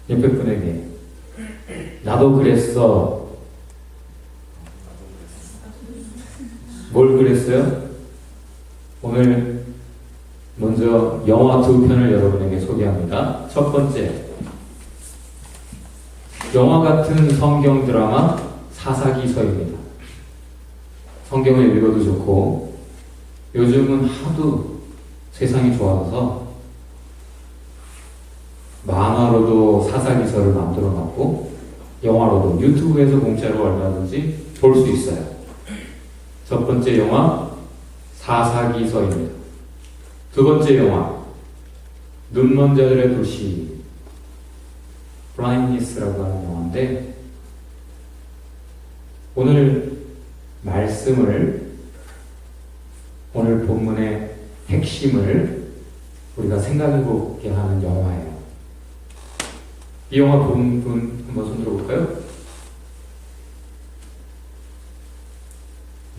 옆에 분에게 나도 그랬어. 뭘 그랬어요? 오늘 먼저 영화 두 편을 여러분에게 소개합니다. 첫 번째, 영화 같은 성경 드라마 사사기서입니다. 성경을 읽어도 좋고, 요즘은 하도 세상이 좋아져서 만화로도 사사기서를 만들어 놨고, 영화로도 유튜브에서 공짜로 얼마든지 볼 수 있어요. 첫 번째 영화 사사기서입니다. 두 번째 영화 눈먼 자들의 도시 블라인드니스라고 하는 영화인데, 오늘 말씀을, 오늘 본문의 핵심을 우리가 생각해 보게 하는 영화예요. 이 영화 본 분 한번 손 들어볼까요?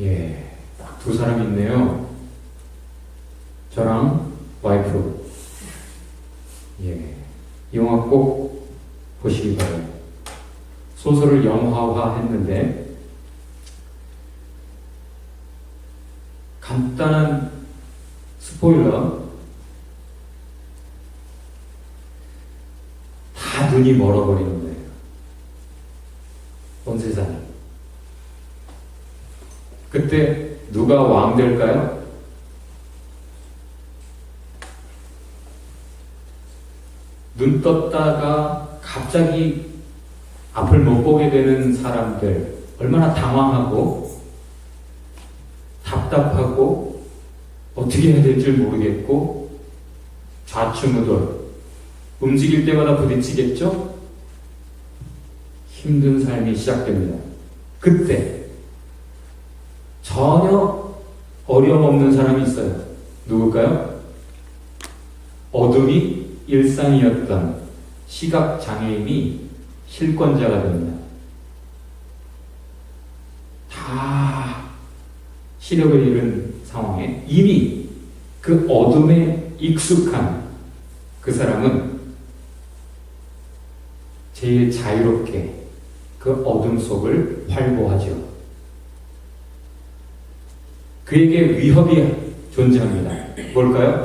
예, 딱 두 사람이 있네요. 저랑 와이프. 예, 이 영화 꼭 보시기 바라요. 소설을 영화화했는데, 간단한 스포일러, 다 눈이 멀어버리는 거예요. 온 세상이. 그때 누가 왕 될까요? 눈 떴다가 갑자기 앞을 못 보게 되는 사람들, 얼마나 당황하고 답답하고 어떻게 해야 될지 모르겠고 좌충우돌, 움직일 때마다 부딪히겠죠? 힘든 삶이 시작됩니다. 그때 전혀 어려움 없는 사람이 있어요. 누굴까요? 어둠이 일상이었던 시각장애인이 실권자가 됩니다. 다 시력을 잃은 상황에 이미 그 어둠에 익숙한 그 사람은 제일 자유롭게 그 어둠 속을 활보하죠. 그에게 위협이 존재합니다. 뭘까요?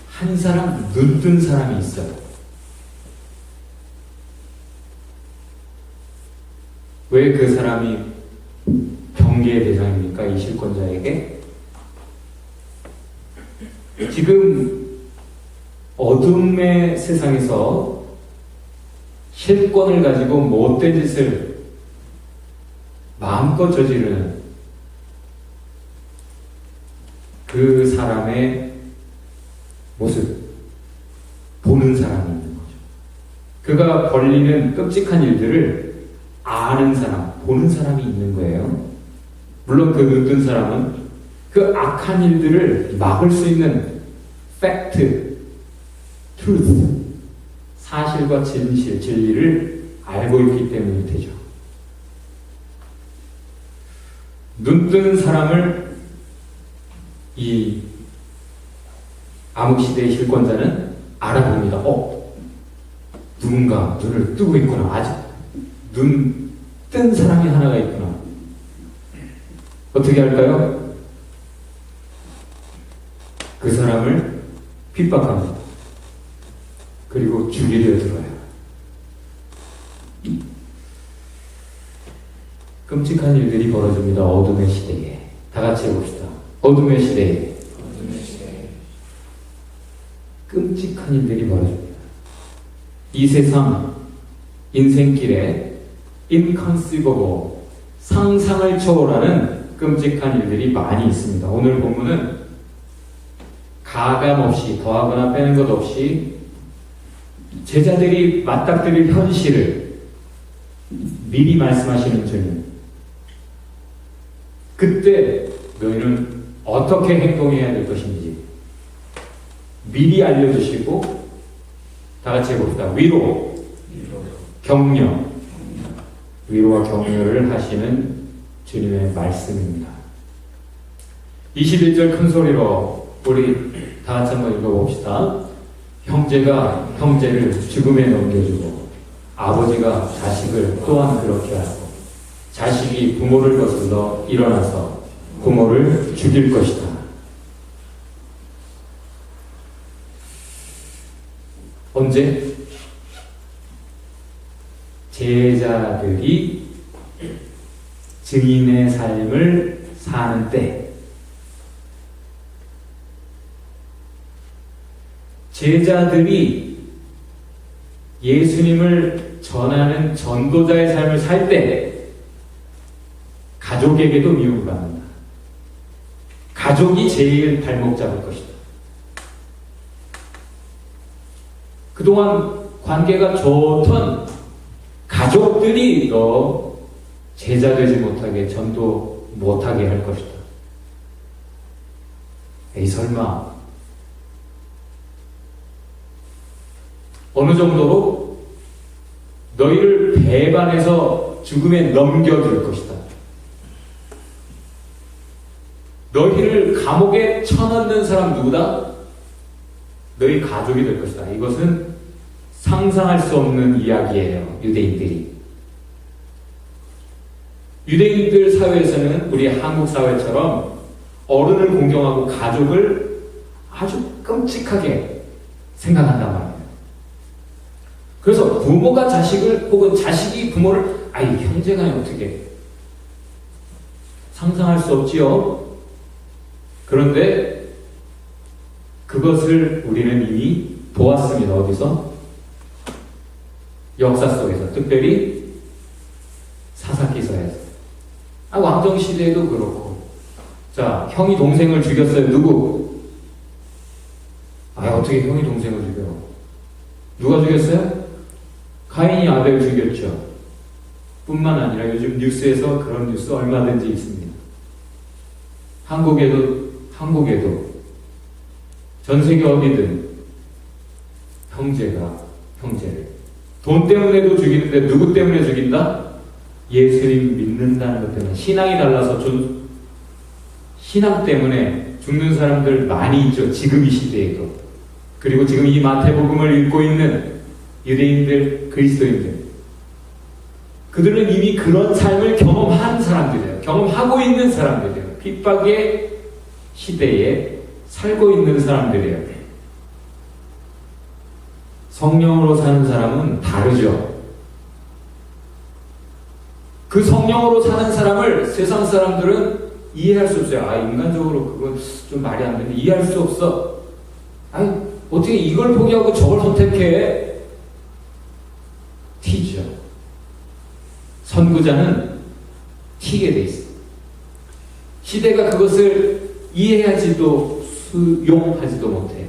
한 사람, 눈 뜬 사람이 있어요. 왜 그 사람이 경계의 대상입니까? 이 실권자에게? 지금 어둠의 세상에서 실권을 가지고 못된 짓을 마음껏 저지르는 그 사람의 모습, 보는 사람이 있는 거죠. 그가 벌리는 끔찍한 일들을 아는 사람, 보는 사람이 있는 거예요. 물론 그 눈뜬 사람은 그 악한 일들을 막을 수 있는 팩트, truth, 사실과 진실, 진리를 알고 있기 때문일 테죠. 눈뜬 사람을 이 암흑시대의 실권자는 알아봅니다. 누군가 눈을 뜨고 있구나. 아직 눈 뜬 사람이 하나가 있구나. 어떻게 할까요? 그 사람을 핍박합니다. 그리고 죽이려 들어요. 끔찍한 일들이 벌어집니다. 어둠의 시대에. 다 같이 해봅시다. 어둠의 시대에. 끔찍한 일들이 벌어집니다. 이 세상, 인생길에 inconceivable, 상상을 초월하는 끔찍한 일들이 많이 있습니다. 오늘 본문은 가감 없이, 더하거나 빼는 것 없이 제자들이 맞닥뜨릴 현실을 미리 말씀하시는 주님. 그때 너희는 어떻게 행동해야 될 것인지 미리 알려주시고, 다 같이 해봅시다. 위로, 격려, 위로와 격려를 하시는 주님의 말씀입니다. 21절 큰 소리로 우리 다 같이 한번 읽어봅시다. 형제가 형제를 죽음에 넘겨주고 아버지가 자식을 또한 그렇게 하고 자식이 부모를 거슬러 일어나서 부모를 죽일 것이다. 언제? 제자들이 증인의 삶을 사는 때, 제자들이 예수님을 전하는 전도자의 삶을 살 때 가족에게도 미움을 받는다. 가족이 제일 발목 잡을 것이다. 그동안 관계가 좋던 가족들이 너 제자 되지 못하게, 전도 못하게 할 것이다. 에이, 설마. 어느 정도로 너희를 배반해서 죽음에 넘겨줄 것이다. 너희를 감옥에 쳐넣는 사람 누구다? 너희 가족이 될 것이다. 이것은 상상할 수 없는 이야기예요. 유대인들이. 유대인들 사회에서는 우리 한국 사회처럼 어른을 공경하고 가족을 아주 끔찍하게 생각한단 말이에요. 그래서 부모가 자식을 혹은 자식이 부모를 아이 형제가 어떻게 상상할 수 없지요. 그런데 그것을 우리는 이미 보았습니다. 어디서? 역사 속에서. 특별히 사사기서에서. 왕정시대에도 그렇고. 자, 형이 동생을 죽였어요. 누구? 어떻게 형이 동생을 죽여? 누가 죽였어요? 가인이 아벨 죽였죠. 뿐만 아니라 요즘 뉴스에서 그런 뉴스 얼마든지 있습니다. 한국에도 전 세계 어디든 형제가 형제를 돈 때문에도 죽이는데 누구 때문에 죽인다? 예수님 믿는다는 것 때문에. 신앙이 달라서 신앙 때문에 죽는 사람들 많이 있죠. 지금 이 시대에도. 그리고 지금 이 마태복음을 읽고 있는 유대인들, 그리스도인들, 그들은 이미 그런 삶을 경험한 사람들이에요. 경험하고 있는 사람들이에요. 핍박의 시대에 살고 있는 사람들이에요. 성령으로 사는 사람은 다르죠. 그 성령으로 사는 사람을 세상 사람들은 이해할 수 없어요. 인간적으로 그건 좀 말이 안 되는데 이해할 수 없어. 어떻게 이걸 포기하고 저걸 선택해? 튀죠. 선구자는 튀게 돼 있어. 시대가 그것을 이해하지도 수용하지도 못해.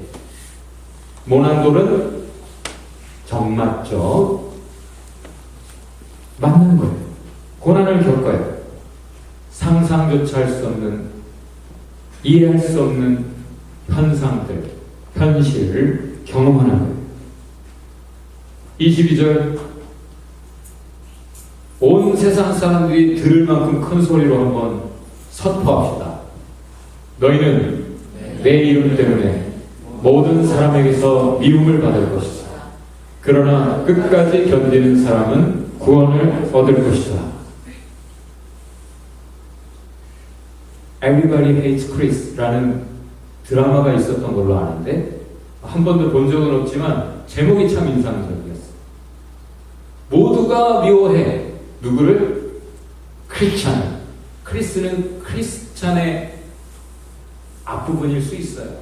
모난돌은 정맞죠. 맞는 거예요. 고난을 겪어요. 상상조차 할 수 없는, 이해할 수 없는 현상들, 현실을 경험하는 거예요. 22절, 온 세상 사람들이 들을 만큼 큰 소리로 한번 선포합시다. 너희는 내 이름 때문에 모든 사람에게서 미움을 받을 것이다. 그러나 끝까지 견디는 사람은 구원을 얻을 것이다. Everybody Hates Chris라는 드라마가 있었던 걸로 아는데 한 번도 본 적은 없지만 제목이 참 인상적이었어. 모두가 미워해. 누구를? 크리스찬. 크리스는 크리스찬의 앞부분일 수 있어요.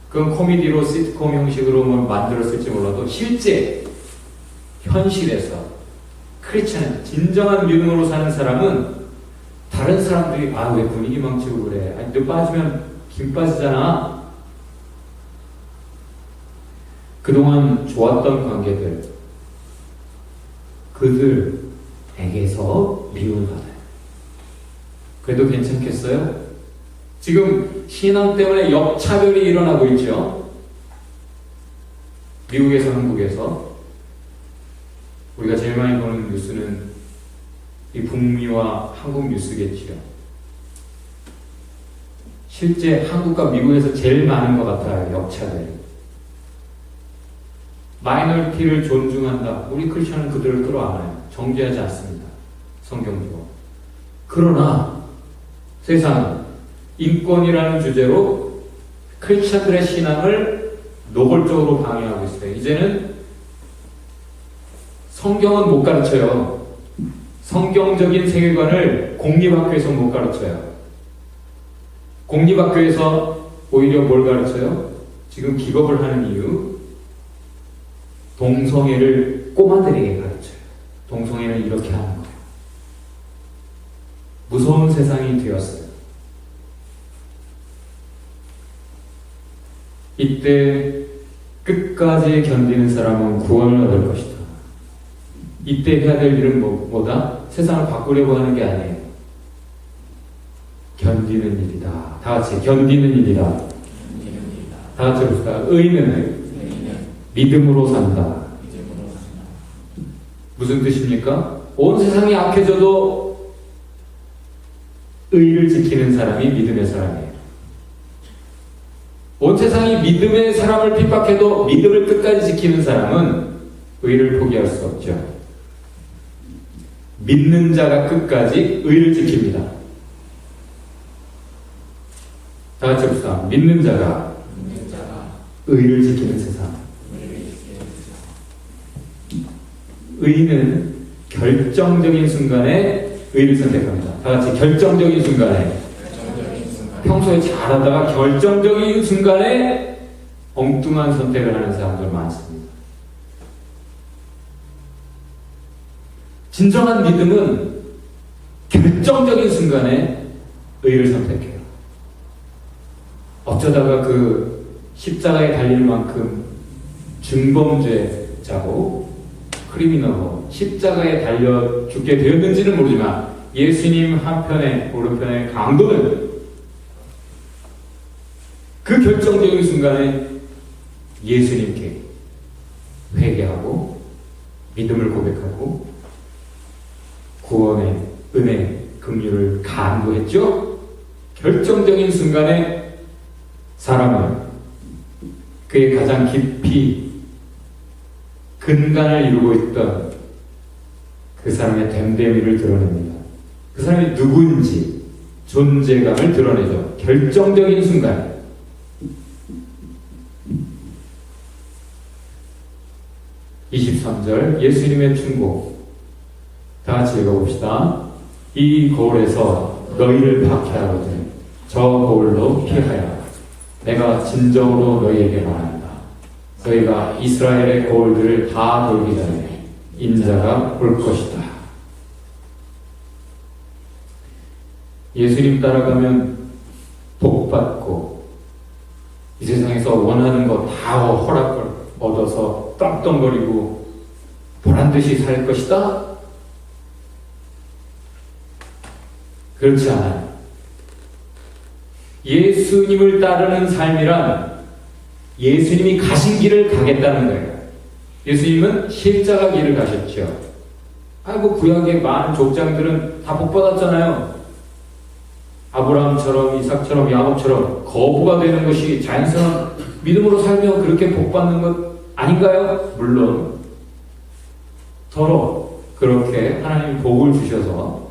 그건 코미디로 시트콤 형식으로 만들었을지 몰라도 실제 현실에서 크리스찬, 진정한 믿음으로 사는 사람은 다른 사람들이 왜 분위기 망치고 그래? 너 빠지면 김 빠지잖아. 그동안 좋았던 관계들, 그들에게서 미움을 받아요. 그래도 괜찮겠어요? 지금 신앙 때문에 역차별이 일어나고 있죠. 미국에서, 한국에서. 우리가 제일 많이 보는 뉴스는 이 북미와 한국 뉴스겠지요. 실제 한국과 미국에서 제일 많은 것 같아요, 역차별이. 마이너리티를 존중한다. 우리 크리스천은 그들을 끌어안아요. 정죄하지 않습니다. 성경적으로. 그러나 세상은 인권이라는 주제로 크리스천들의 신앙을 노골적으로 방해하고 있어요. 이제는 성경은 못 가르쳐요. 성경적인 세계관을 공립학교에서 못 가르쳐요. 공립학교에서 오히려 뭘 가르쳐요? 지금 기겁을 하는 이유, 동성애를 꼬마들에게 가르쳐요. 동성애를 이렇게 하는 거예요. 무서운 세상이 되었어요. 이때 끝까지 견디는 사람은 구원을 얻을 것이다. 이때 해야 될 일은 뭐다? 세상을 바꾸려고 하는 게 아니에요. 견디는 일이다. 다 같이 견디는 일이다. 다 같이 봅시다. 의인은 믿음으로 산다. 무슨 뜻입니까? 온 세상이 악해져도 의를 지키는 사람이 믿음의 사람이에요. 온 세상이 믿음의 사람을 핍박해도 믿음을 끝까지 지키는 사람은 의를 포기할 수 없죠. 믿는 자가 끝까지 의를 지킵니다. 다 같이 봅시다. 믿는 자가 의를 지키는 세상. 의는 결정적인 순간에 의를 선택합니다. 다 같이 결정적인 순간에. 평소에 잘하다가 결정적인 순간에 엉뚱한 선택을 하는 사람들 많습니다. 진정한 믿음은 결정적인 순간에 의를 선택해요. 어쩌다가 그 십자가에 달릴 만큼 중범죄자고 크리미널로 십자가에 달려 죽게 되었는지는 모르지만 예수님 한편에 오른편에 강도는 그 결정적인 순간에 예수님께 회개하고 믿음을 고백하고 구원의 은혜, 긍휼을 간구했죠. 결정적인 순간에 사람은 그의 가장 깊이 근간을 이루고 있던 그 사람의 됨됨이를 드러냅니다. 그 사람이 누구인지 존재감을 드러내죠. 결정적인 순간. (23절) 예수님의 충고 다 같이 읽어봅시다. 이 거울에서 너희를 박해하거든 저 거울로 피하여 내가 진정으로 너희에게 말한다. 너희가 이스라엘의 거울들을 다 돌기 전에 인자가 올 것이다. 예수님 따라가면 복받고 이 세상에서 원하는 거 다 허락을 얻어서 떵떵거리고 보란듯이 살 것이다? 그렇지 않아요. 예수님을 따르는 삶이란 예수님이 가신 길을 가겠다는 거예요. 예수님은 십자가 길을 가셨죠. 아이고 구약의 많은 족장들은 다 복받았잖아요. 아브라함처럼 이삭처럼 야곱처럼 거부가 되는 것이 자연스러운 믿음으로 살면 그렇게 복받는 것 아닌가요? 물론 더러 그렇게 하나님이 복을 주셔서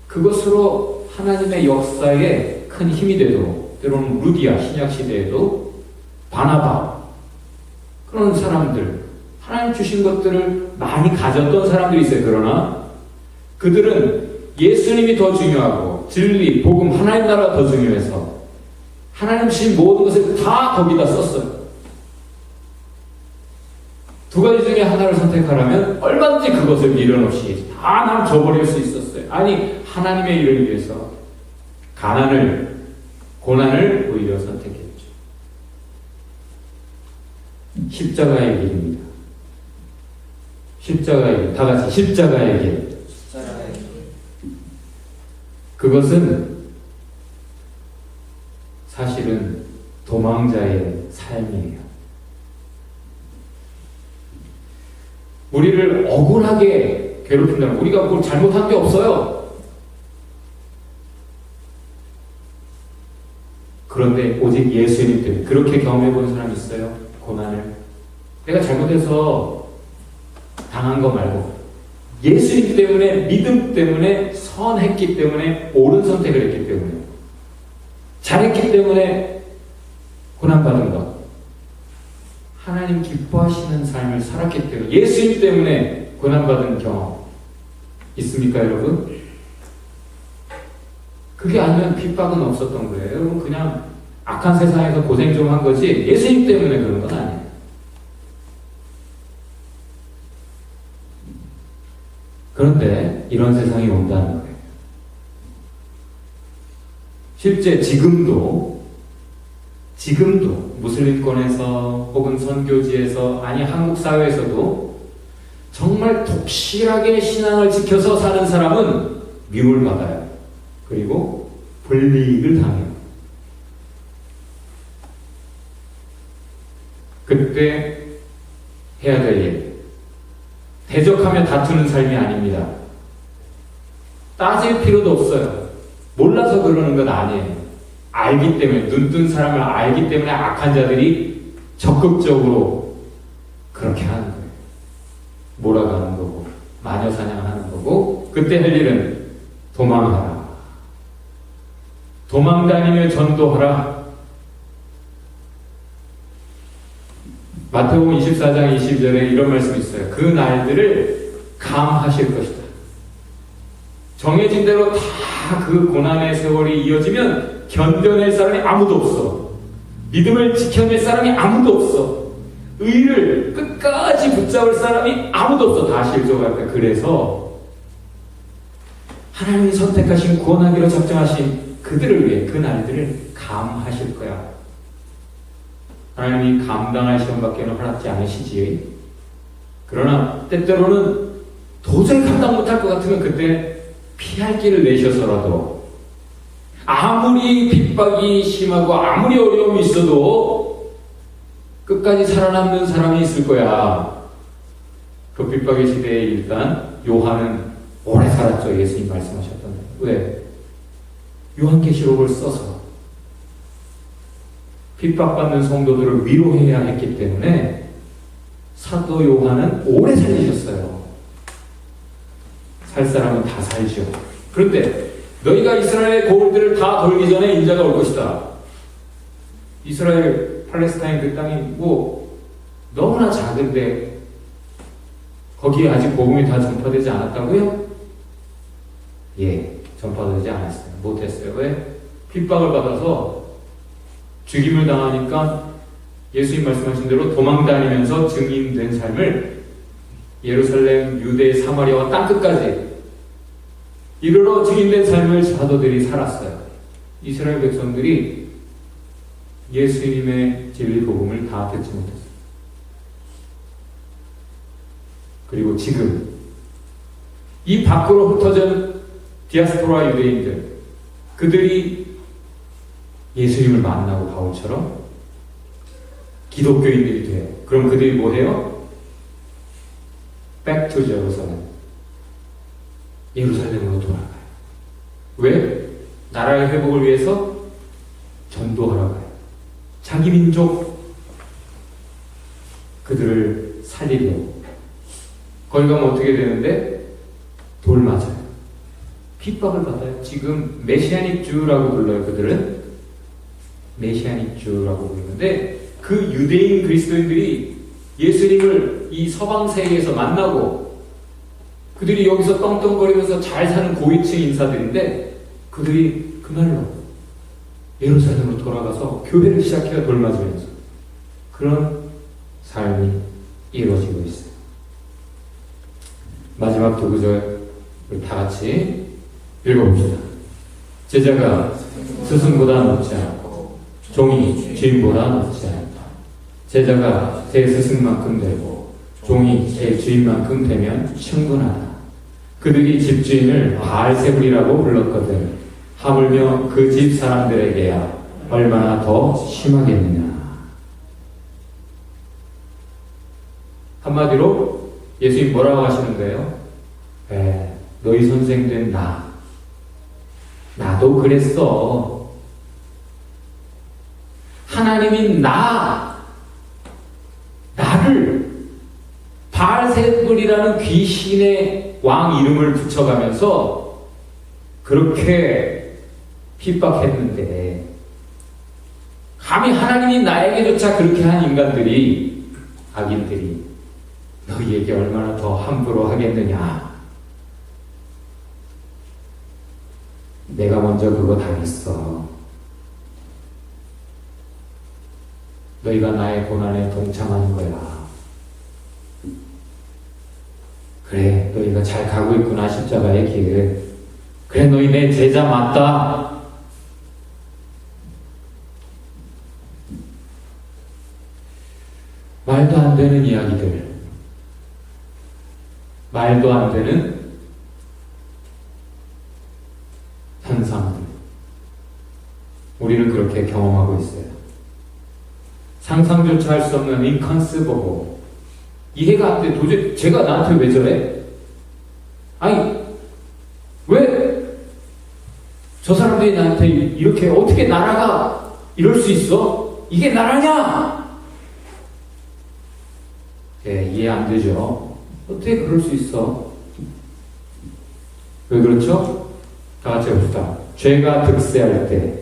그것으로 하나님의 역사에 큰 힘이 되도록 때로는 루디아 신약시대에도 바나바 그런 사람들 하나님 주신 것들을 많이 가졌던 사람들이 있어요. 그러나 그들은 예수님이 더 중요하고 진리, 복음, 하나님 나라가 더 중요해서 하나님 주신 모든 것을 다 거기다 썼어요. 두 가지 중에 하나를 선택하라면 얼마든지 그것을 미련 없이 다 남 줘버릴 수 있었어요. 아니 하나님의 일을 위해서 가난을, 고난을 오히려 선택했죠. 십자가의 길입니다. 십자가의 길, 다 같이 십자가의 길. 그것은 사실은 도망자의 삶이에요. 우리를 억울하게 괴롭힌다면 우리가 뭘 잘못한 게 없어요. 그런데 오직 예수님 때문에 그렇게 경험해 본 사람 있어요? 고난을 내가 잘못해서 당한 거 말고 예수님 때문에, 믿음 때문에, 선했기 때문에, 옳은 선택을 했기 때문에, 잘했기 때문에 고난받은 것, 하나님 기뻐하시는 삶을 살았기 때문에, 예수님 때문에 고난받은 경험 있습니까, 여러분? 그게 아니면 핍박은 없었던 거예요. 여러분, 그냥 악한 세상에서 고생 좀 한 거지 예수님 때문에 그런 건 아니에요. 그런데 이런 세상이 온다는 거예요. 실제 지금도 무슬림권에서 혹은 선교지에서, 아니 한국 사회에서도 정말 독실하게 신앙을 지켜서 사는 사람은 미움받아요. 그리고 불이익을 당해요. 그때 해야 될 일, 대적하며 다투는 삶이 아닙니다. 따질 필요도 없어요. 몰라서 그러는 건 아니에요. 알기 때문에, 눈뜬 사람을 알기 때문에 악한 자들이 적극적으로 그렇게 하는 거예요. 몰아가는 거고, 마녀 사냥하는 거고, 그때 할 일은 도망하라. 도망다니며 전도하라. 마태복음 24장 20절에 이런 말씀이 있어요. 그 날들을 감하실 것이다. 정해진 대로 다 그 고난의 세월이 이어지면 견뎌낼 사람이 아무도 없어. 믿음을 지켜낼 사람이 아무도 없어. 의를 끝까지 붙잡을 사람이 아무도 없어. 다 실족할 거야. 그래서 하나님이 선택하신 구원하기로 작정하신 그들을 위해 그 날들을 감하실 거야. 하나님이 감당할 시험밖에는 허락지 않으시지. 그러나 때때로는 도저히 감당 못할 것 같으면 그때 피할 길을 내셔서라도, 아무리 핍박이 심하고 아무리 어려움이 있어도 끝까지 살아남는 사람이 있을 거야. 그 핍박의 시대에 일단 요한은 오래 살았죠. 예수님 말씀하셨던. 왜? 요한계시록을 써서 핍박받는 성도들을 위로해야 했기 때문에 사도 요한은 오래 살리셨어요. 살 사람은 다 살죠. 그런데 너희가 이스라엘의 고을들을 다 돌기 전에 인자가 올 것이다. 이스라엘, 팔레스타인 그 땅이 뭐 너무나 작은데 거기에 아직 복음이 다 전파되지 않았다고요? 예, 전파되지 않았어요. 못했어요. 왜? 핍박을 받아서 죽임을 당하니까 예수님 말씀하신 대로 도망다니면서 증인된 삶을 예루살렘, 유대, 사마리아와 땅끝까지 이르러 증인된 삶을 사도들이 살았어요. 이스라엘 백성들이 예수님의 진리 복음을 다 듣지 못했어요. 그리고 지금 이 밖으로 흩어진 디아스포라 유대인들, 그들이 예수님을 만나고 바울처럼 기독교인들이 돼요. 그럼 그들이 뭐 해요? Back to Jerusalem. 예루살렘으로 돌아가요. 왜? 나라의 회복을 위해서 전도하러 가요. 자기 민족 그들을 살리려고. 거기 가면 어떻게 되는데? 돌 맞아요. 핍박을 받아요. 지금 메시아닉 주라고 불러요. 그들은 메시아닉 주라고 부르는데, 그 유대인 그리스도인들이 예수님을 이 서방 세계에서 만나고 그들이 여기서 떵떵거리면서 잘 사는 고위층 인사들인데, 그들이 그날로 예루살렘으로 돌아가서 교회를 시작해요. 돌 맞으면서. 그런 삶이 이루어지고 있어요. 마지막 두 구절을 다 같이 읽어봅시다. 제자가 스승보다 높지 않고 종이 주인보다 높지 않다. 제자가 제 스승만큼 되고 종이 제 주인만큼 되면 충분하다. 그들이 집주인을 바알세불이라고 불렀거든. 하물며 그 집 사람들에게야 얼마나 더 심하겠느냐. 한마디로 예수님 뭐라고 하시는 거예요? 너희 선생된 나도 그랬어. 하나님이 나를 바알세불이라는 귀신의 왕 이름을 붙여가면서 그렇게 핍박했는데 감히 하나님이 나에게조차 그렇게 한 인간들이, 악인들이 너희에게 얼마나 더 함부로 하겠느냐. 내가 먼저 그거 당했어. 너희가 나의 고난에 동참하는 거야. 그래, 너희가 잘 가고 있구나, 십자가의 길. 그래, 너희 내 제자 맞다. 말도 안 되는 이야기들, 말도 안 되는 현상들, 우리는 그렇게 경험하고 있어요. 상상조차 할 수 없는 inconceivable, 이해가 안 돼. 도대체 쟤가 나한테 왜 저래? 아니, 왜 저 사람들이 나한테 이렇게, 어떻게 나라가 이럴 수 있어? 이게 나라냐? 예, 이해 안 되죠? 어떻게 그럴 수 있어? 왜 그렇죠? 다 같이 해봅시다. 죄가 득세할 때,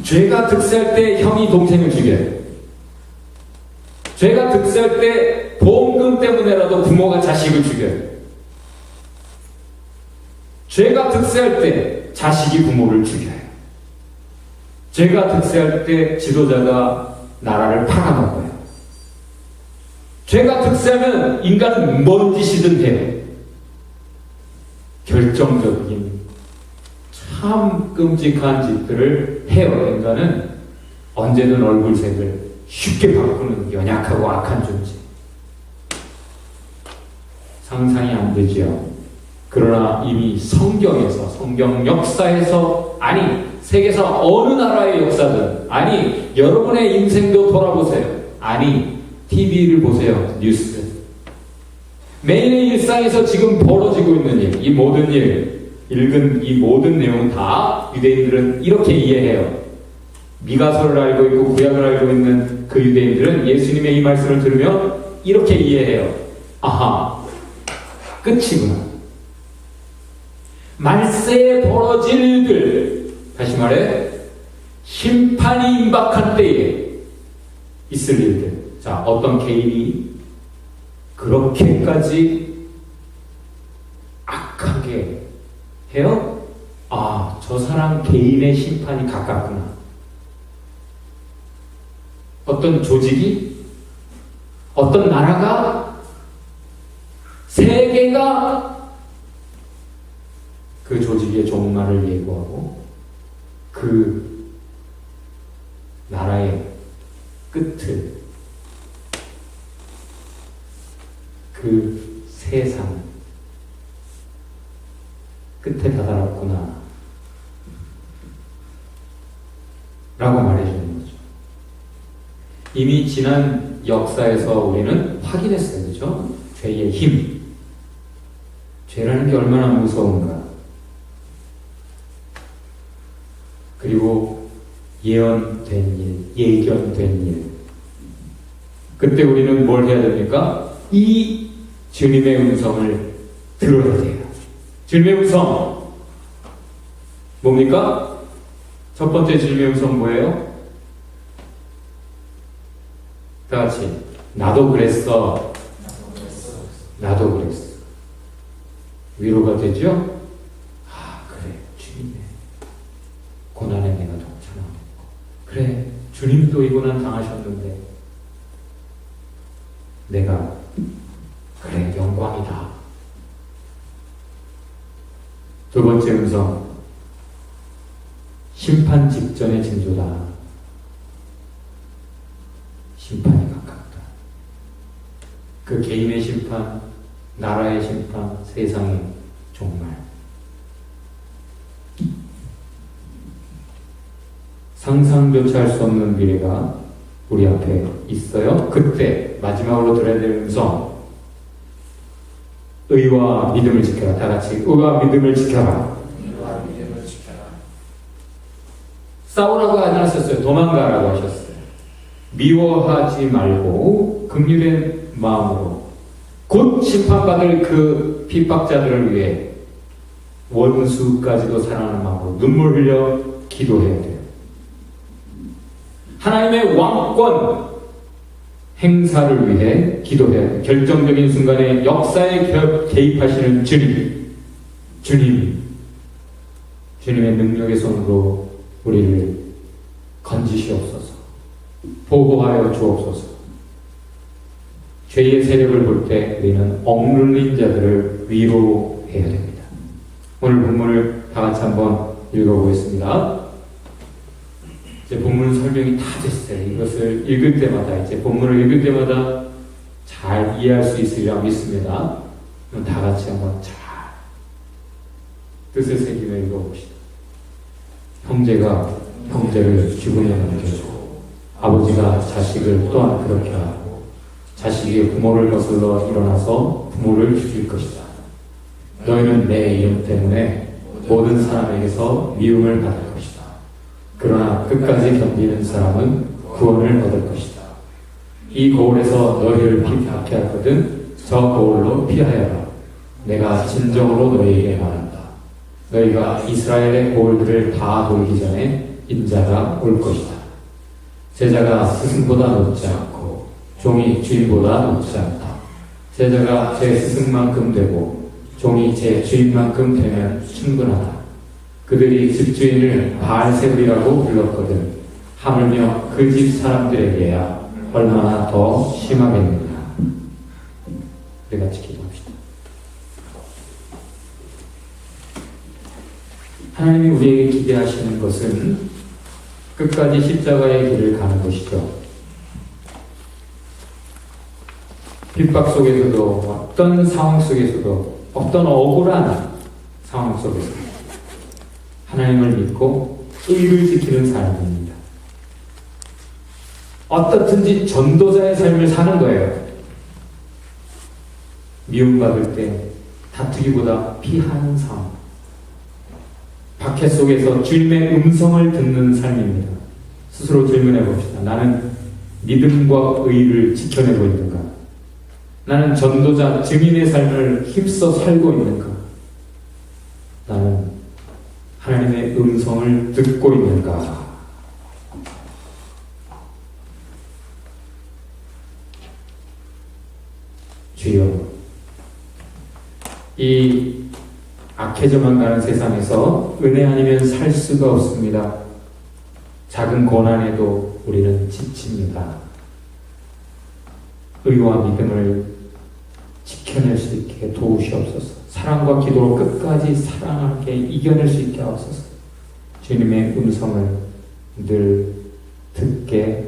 죄가 득세할 때 형이 동생을 죽여요. 죄가 득세할 때 보험금 때문에라도 부모가 자식을 죽여요. 죄가 득세할 때 자식이 부모를 죽여요. 죄가 득세할 때 지도자가 나라를 팔아먹어요. 죄가 득세하면 인간은 뭔 짓이든 해요. 결정적인 참 끔찍한 짓들을 해요. 인간은 언제든 얼굴색을 쉽게 바꾸는 연약하고 악한 존재. 상상이 안 되죠. 그러나 이미 성경에서, 성경 역사에서, 아니 세계에서 어느 나라의 역사든, 아니 여러분의 인생도 돌아보세요. 아니 TV를 보세요. 뉴스. 매일의 일상에서 지금 벌어지고 있는 일, 이 모든 일, 읽은 이 모든 내용은 다 유대인들은 이렇게 이해해요. 미가서를 알고 있고 구약을 알고 있는 그 유대인들은 예수님의 이 말씀을 들으면 이렇게 이해해요. 아하, 끝이구나. 말세에 벌어질 일들, 다시 말해 심판이 임박할 때에 있을 일들. 자, 어떤 개인이 그렇게까지 악하게 해요? 아, 저 사람 개인의 심판이 가깝구나. 어떤 조직이, 어떤 나라가, 세계가 그 조직의 종말을 예고하고 그 나라의 끝을, 그 세상 끝에 다다랐구나 라고 말해주는 거죠. 이미 지난 역사에서 우리는 확인했어요. 그죠? 죄의 힘, 죄라는 게 얼마나 무서운가. 그리고 예언된 일, 예견된 일. 그때 우리는 뭘 해야 됩니까? 이 주님의 음성을 들어야 돼요. 주님의 음성 뭡니까? 첫 번째 주님의 음성 뭐예요? 다 같이 나도 그랬어. 나도 그랬어. 위로가 되죠? 아, 그래, 주님의 고난에 내가 동참하고, 그래, 주님도 이 고난 당하셨는데 내가, 그래, 영광이다. 두 번째 음성, 심판 직전의 징조다. 심판이 가깝다. 그 개인의 심판, 나라의 심판, 세상의 종말. 상상조차 할 수 없는 미래가 우리 앞에 있어요. 그때 마지막으로 들어야 될 음성, 의와 믿음을 지켜라. 다 같이 의와 믿음을 지켜라. 의와 믿음을 지켜라. 싸우라고 안 하셨어요. 도망가라고 하셨어요. 미워하지 말고 긍휼의 마음으로 곧 심판받을 그 핍박자들을 위해 원수까지도 사랑하는 마음으로 눈물 흘려 기도해야 돼요. 하나님의 왕권 행사를 위해 기도해야 돼요. 결정적인 순간에 역사에 개입하시는 주님의 능력의 손으로 우리를 건지시옵소서. 보호하여 주옵소서. 죄의 세력을 볼 때 우리는 억눌린 자들을 위로해야 됩니다. 오늘 본문을 다 같이 한번 읽어보겠습니다. 이제 본문 설명이 다 됐어요. 이것을 읽을 때마다, 이제 본문을 읽을 때마다 잘 이해할 수 있으리라 믿습니다. 그럼 다 같이 한번 잘 뜻을 새기며 읽어봅시다. 형제가 형제를 죽음에 넘겨주고 아버지가 자식을 또한 그렇게 하고 자식이 부모를 거슬러 일어나서 부모를 죽일 것이다. 너희는 내 이름 때문에 모든 사람에게서 미움을 받을 것이다. 그러나 끝까지 견디는 사람은 구원을 얻을 것이다. 이 거울에서 너희를 피하게 하거든 저 거울로 피하여라. 내가 진정으로 너희에게 말한다. 너희가 이스라엘의 거울들을 다 돌기 전에 인자가 올 것이다. 제자가 스승보다 높지 않고 종이 주인보다 높지 않다. 제자가 제 스승만큼 되고 종이 제 주인만큼 되면 충분하다. 그들이 집주인을 바알세불이라고 불렀거든. 하물며 그 집 사람들에게야 얼마나 더 심하겠느냐. 우리 같이 기도합시다. 하나님이 우리에게 기대하시는 것은 끝까지 십자가의 길을 가는 것이죠. 핍박 속에서도 어떤 상황 속에서도 어떤 억울한 상황 속에서 하나님을 믿고 의를 지키는 삶입니다. 어떻든지 전도자의 삶을 사는 거예요. 미움받을 때 다투기보다 피하는 상황. 박해 속에서 주님의 음성을 듣는 삶입니다. 스스로 질문해 봅시다. 나는 믿음과 의를 지켜내고 있는가? 나는 전도자, 증인의 삶을 힘써 살고 있는가? 나는 하나님의 음성을 듣고 있는가? 주여, 이 악해져만 가는 세상에서 은혜 아니면 살 수가 없습니다. 작은 고난에도 우리는 지칩니다. 의와 믿음을 지켜낼 수 있게 도우시옵소서. 사랑과 기도로 끝까지 사랑하게 이겨낼 수 있게 하옵소서. 주님의 음성을 늘 듣게